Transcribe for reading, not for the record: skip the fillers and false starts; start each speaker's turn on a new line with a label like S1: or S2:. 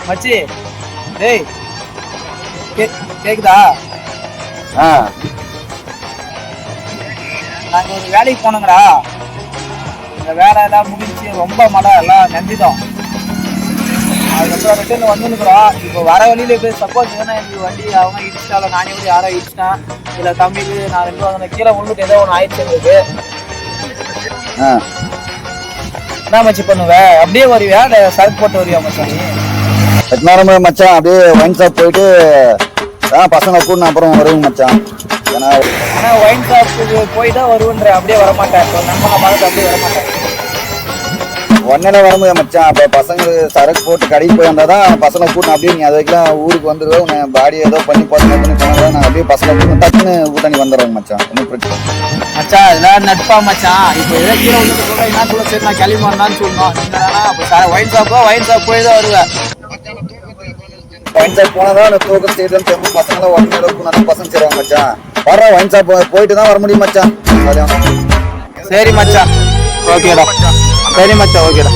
S1: மச்சி டேய் கேக்குதா? நாங்க ஒரு வேலைக்கு போனோங்கடா. இந்த வேலை எல்லாம் முடிஞ்சு ரொம்ப மழை எல்லாம் நம்பிட்டோம். அதுக்கப்புறம் ரிட்டர்ன் வந்துருக்குறோம். இப்போ வர வழியில போய் சப்போஸ் ஏன்னா எனக்கு வண்டி அவங்க இடிச்சிட்டால நானே கூட யாரோ இடிச்சிட்டேன். இல்லை தமிழ் நான் 2 வந்து கீழே விழுந்துட்டு ஏதோ ஒன்று ஆயிடுச்சு எங்களுக்கு. என்ன மச்சி பண்ணுவேன்? அப்படியே வருவியா இல்லை சரக்கு போட்டு வருவியா மச்சான் நீ?
S2: எத்தனை மச்சான் அப்படியே ஒயின் ஷாப் போயிட்டு பசங்களை கூட அப்புறம் வருவேன் மச்சான். ஏன்னா
S1: ஒயின் ஷாப்புக்கு போய் தான் வருவேன்ற, அப்படியே வரமாட்டேன். நண்பனை பார்த்து அப்படியே வரமாட்டேன்.
S2: ஒன்னே வர முடியாது மச்சான். அப்போ பசங்க சரக்கு போட்டு கடைக்கு போய் வந்தால் தான் பசங்களை கூட்டணும். அப்படியே நீ அது வரைக்கும் ஊருக்கு வந்துடுவேன். உன்னை பாடி ஏதோ பண்ணி போனால் நான் அப்படியே பசங்களை கூட்டு டக்குன்னு கூட்டணி வந்துடுவேன் மச்சான். ஒன்றும் பிரச்சனை
S1: மச்சான். இதெல்லாம் நட்பா மச்சான். இப்போ எதோ கீழே வந்து சொல்ல என்ன சொல்ல சரி நான் கிளம்பி வந்தான்னு சொல்லணும். என்னன்னா அப்போ ஒயின் ஷாப் போய் தான் வருவேன்.
S2: ஒயின் ஷாப் போனால் தான் தூக்கம் ஸ்டேட்லாம் தெரிஞ்சு பசங்களாம் ஒன்றரை அளவுக்கு நல்ல பசங்க செய்வாங்க மச்சான். வர ஒயின் ஷாப் போயிட்டு தான் வர முடியும் மச்சான்.
S1: சரி மச்சான், ஓகேடா. சரி மச்சான், ஓகேடா.